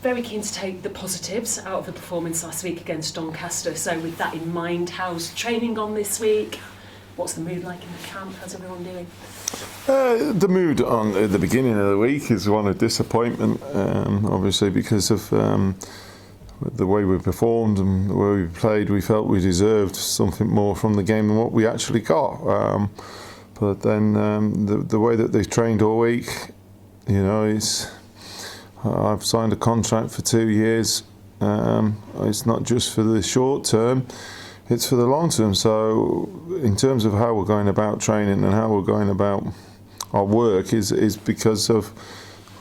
very keen to take the positives out of the performance last week against Doncaster. So with that in mind, how's training gone this week? What's the mood like in the camp? How's everyone doing? The mood at the beginning of the week is one of disappointment, obviously because of the way we performed and the way we played. We felt we deserved something more from the game than what we actually got. But then the way that they've trained all week, I've signed a contract for 2 years. It's not just for the short term, it's for the long term. So in terms of how we're going about training and how we're going about our work is because of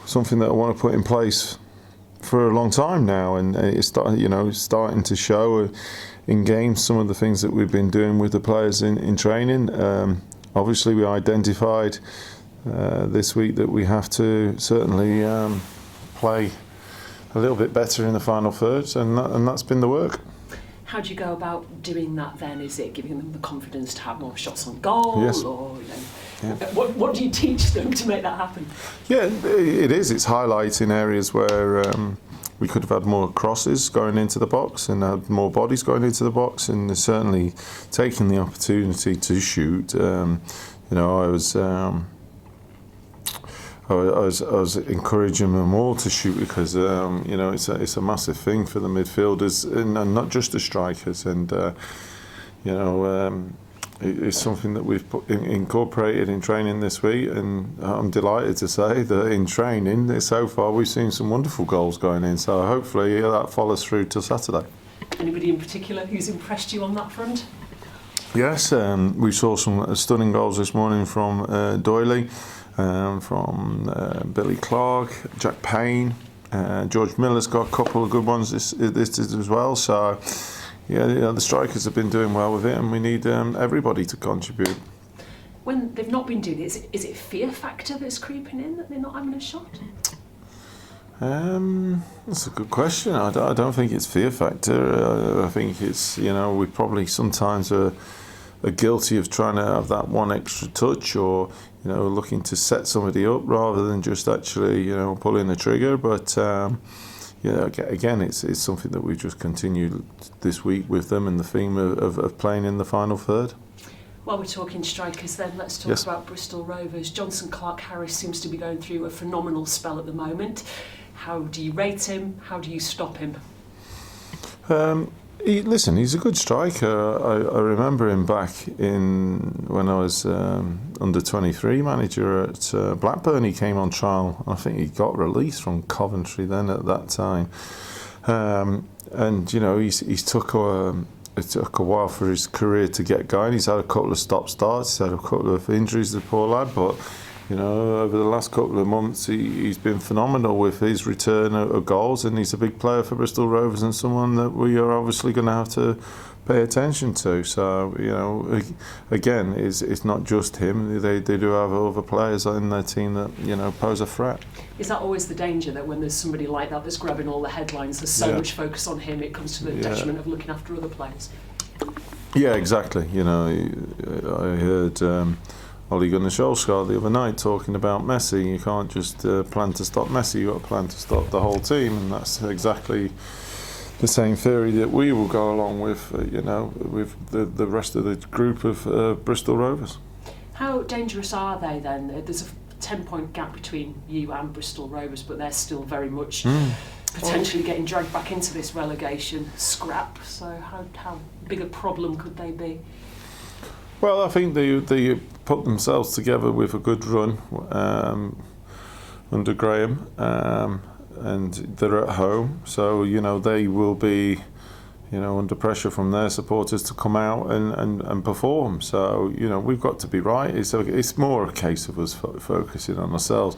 something that I want to put in place for a long time now, and it's starting to show in games some of the things that we've been doing with the players in training. Obviously we identified this week that we have to certainly play a little bit better in the final thirds, and that's been the work. How do you go about doing that then? Is it giving them the confidence to have more shots on goal? Yes. Or what do you teach them to make that happen? Yeah, it is. It's highlighting areas where we could have had more crosses going into the box and had more bodies going into the box, and certainly taking the opportunity to shoot. I was encouraging them all to shoot because it's a massive thing for the midfielders and not just the strikers, and it's something that we've incorporated in training this week, and I'm delighted to say that in training so far we've seen some wonderful goals going in, so hopefully that follows through till Saturday. Anybody in particular who's impressed you on that front? Yes, we saw some stunning goals this morning from Doyley, from Billy Clark, Jack Payne, George Miller's got a couple of good ones this as well, so the strikers have been doing well with it, and we need everybody to contribute. When they've not been doing it, is it fear factor that's creeping in that they're not having a shot? That's a good question. I don't think it's fear factor. I think it's, we probably sometimes are guilty of trying to have that one extra touch, or looking to set somebody up rather than just actually pulling the trigger. But again, it's something that we just continued this week with them, and the theme of playing in the final third. While we're talking strikers then, let's talk about Bristol Rovers. Johnson Clark-Harris seems to be going through a phenomenal spell at the moment. How do you rate him? How do you stop him? He's a good striker. I remember him back when I was under 23 manager at Blackburn. He came on trial. I think he got released from Coventry then at that time. It took a while for his career to get going. He's had a couple of stop-starts. He's had a couple of injuries, the poor lad. But over the last couple of months, he's been phenomenal with his return of goals, and he's a big player for Bristol Rovers and someone that we are obviously going to have to pay attention to. So, again, it's not just him. They do have other players in their team that, pose a threat. Is that always the danger, that when there's somebody like that that's grabbing all the headlines, there's so much focus on him, it comes to the detriment of looking after other players? Yeah, exactly. I heard Ole Gunnar Solskjaer the other night talking about Messi. You can't just plan to stop Messi, you've got to plan to stop the whole team, and that's exactly the same theory that we will go along with, with the rest of the group of Bristol Rovers. How dangerous are they then? There's a 10-point gap between you and Bristol Rovers, but they're still very much potentially getting dragged back into this relegation scrap. So how big a problem could they be? Well, I think they put themselves together with a good run under Graham, and they're at home, so they will be under pressure from their supporters to come out and perform. So we've got to be right. It's more a case of us focusing on ourselves.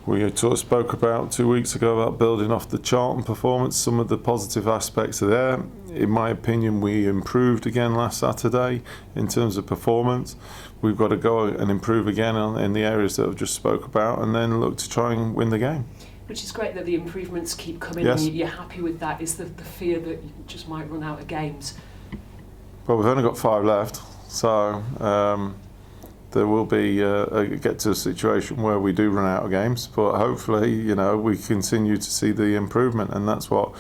We spoke about 2 weeks ago about building off the Charlton performance. Some of the positive aspects are there. In my opinion, we improved again last Saturday in terms of performance. We've got to go and improve again in the areas that I've just spoke about, and then look to try and win the game. Which is great that the improvements keep coming, yes. And you're happy with that. Is the fear that you just might run out of games? Well, we've only got 5 left, so there will be get to a situation where we do run out of games, but hopefully, we continue to see the improvement, and that's what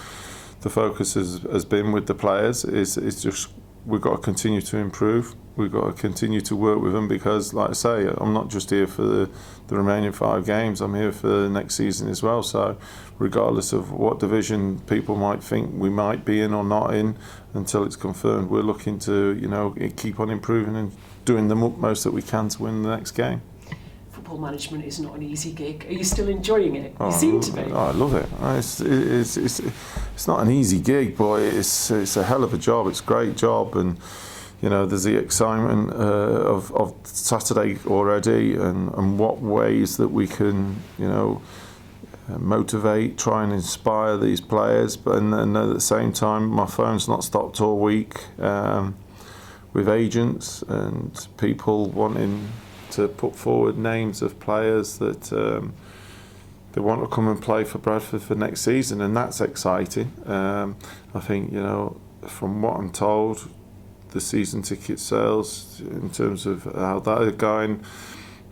the focus has been with the players. Is just we've got to continue to improve. We've got to continue to work with them because, like I say, I'm not just here for the remaining 5 games. I'm here for the next season as well. So, regardless of what division people might think we might be in or not in, until it's confirmed, we're looking to, keep on improving and doing the utmost that we can to win the next game. Football management is not an easy gig. Are you still enjoying it? You seem to be. I love it. It's not an easy gig, but it's a hell of a job. It's a great job, and there's the excitement of Saturday already, and what ways that we can motivate, try and inspire these players. But and at the same time, my phone's not stopped all week with agents and people wanting to put forward names of players that they want to come and play for Bradford for next season, and that's exciting. I think, from what I'm told, the season ticket sales, in terms of how that are going,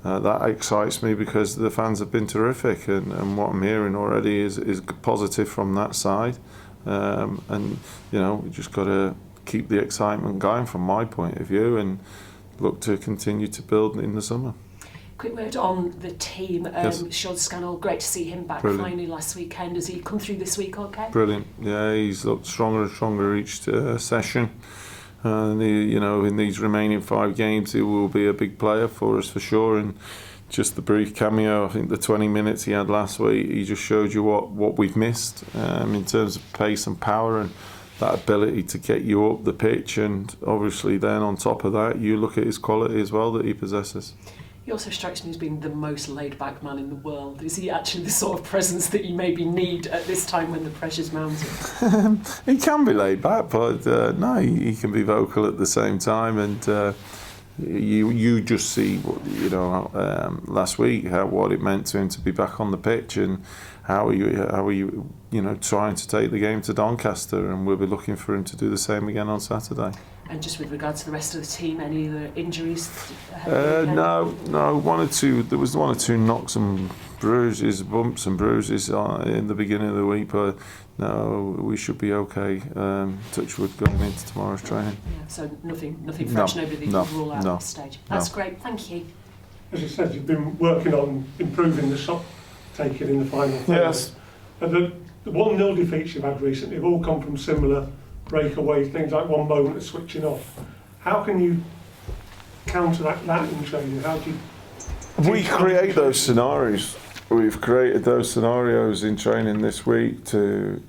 that excites me because the fans have been terrific, and what I'm hearing already is positive from that side. And we just got to keep the excitement going from my point of view, and look to continue to build in the summer. Quick word on the team. Yes. Sean Scannell, great to see him back. Brilliant. Finally last weekend. Has he come through this week okay? Brilliant. Yeah, he's looked stronger and stronger each session. And in these remaining 5 games, he will be a big player for us for sure. And just the brief cameo, I think the 20 minutes he had last week, he just showed you what we've missed in terms of pace and power, and that ability to get you up the pitch. And obviously then on top of that, you look at his quality as well that he possesses. He also strikes me as being the most laid-back man in the world. Is he actually the sort of presence that you maybe need at this time when the pressure's mounting? He can be laid back, but no, he can be vocal at the same time. And you just see last week what it meant to him to be back on the pitch, and how are you trying to take the game to Doncaster, and we'll be looking for him to do the same again on Saturday. And just with regard to the rest of the team, any other injuries? No, 1 or 2. There was 1 or 2 knocks and bruises, bumps and bruises in the beginning of the week, but no, we should be okay. Touch wood going into tomorrow's training. Yeah, so nothing fresh, nobody that you can rule out at this stage. That's great, thank you. As you said, you've been working on improving the shot taking in the final third. Yes. And the 1-0 defeats you've had recently have all come from similar breakaway things, like one moment of switching off. How can you counteract that in training? How do you... We create those scenarios. We've created those scenarios in training this week to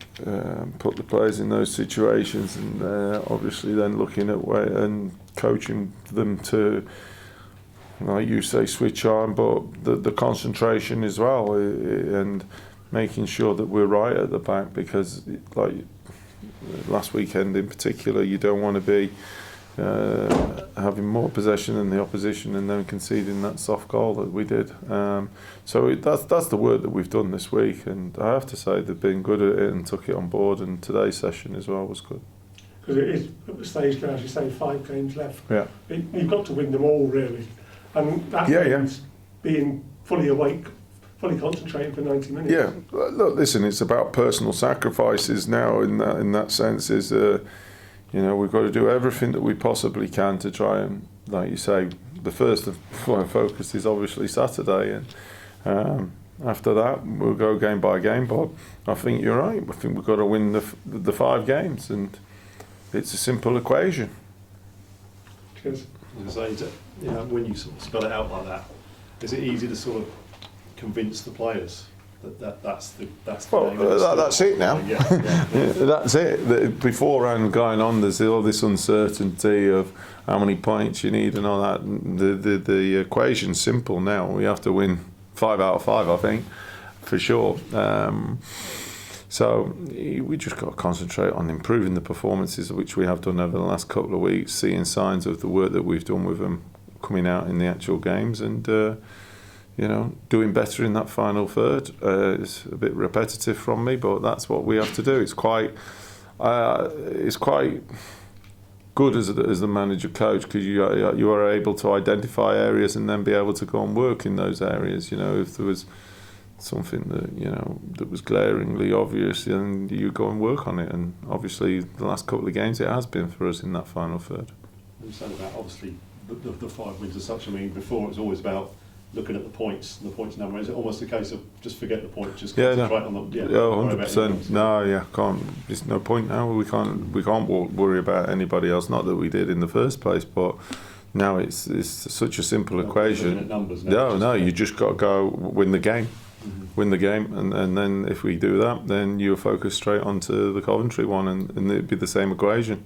put the players in those situations, and obviously then looking at and coaching them to, like you say, switch on, but the concentration as well, and making sure that we're right at the back, because like last weekend in particular, you don't want to be having more possession than the opposition and then conceding that soft goal that we did. So that's the work that we've done this week, and I have to say they've been good at it and took it on board, and today's session as well was good. Because it is at the stage now, as you say, 5 games left. Yeah. You've got to win them all, really. And that means being fully awake, fully concentrated for 90 minutes. Yeah, look, listen, it's about personal sacrifices now in that sense. Is we've got to do everything that we possibly can to try and, like you say, the first focus is obviously Saturday, and after that we'll go game by game. But I think you're right. I think we've got to win the 5 games, and it's a simple equation. Cheers. When you sort of spell it out like that, is it easy to sort of convince the players that's the well, game? that's it now. Yeah. That's it. Beforehand going on, there's all this uncertainty of how many points you need and all that. The equation's simple now. We have to win 5 out of 5, I think, for sure. So we just got to concentrate on improving the performances, which we have done over the last couple of weeks, seeing signs of the work that we've done with them coming out in the actual games, and doing better in that final third. It's a bit repetitive from me, but that's what we have to do. It's quite good as the manager coach, because you are able to identify areas and then be able to go and work in those areas. You know, if there was something that was glaringly obvious, then you go and work on it. And obviously, the last couple of games, it has been for us in that final third. You said about obviously the 5 wins as such. I mean, before it was always about looking at the points and the points number. Is it almost a case of just forget the point, just concentrate on the 100%. No, yeah, can't. There's no point now. We can't worry about anybody else. Not that we did in the first place, but now it's such a simple equation. Numbers now, no, you just got to go win the game. Win the game, and then if we do that, then you're focused straight onto the Coventry one, and it'd be the same equation.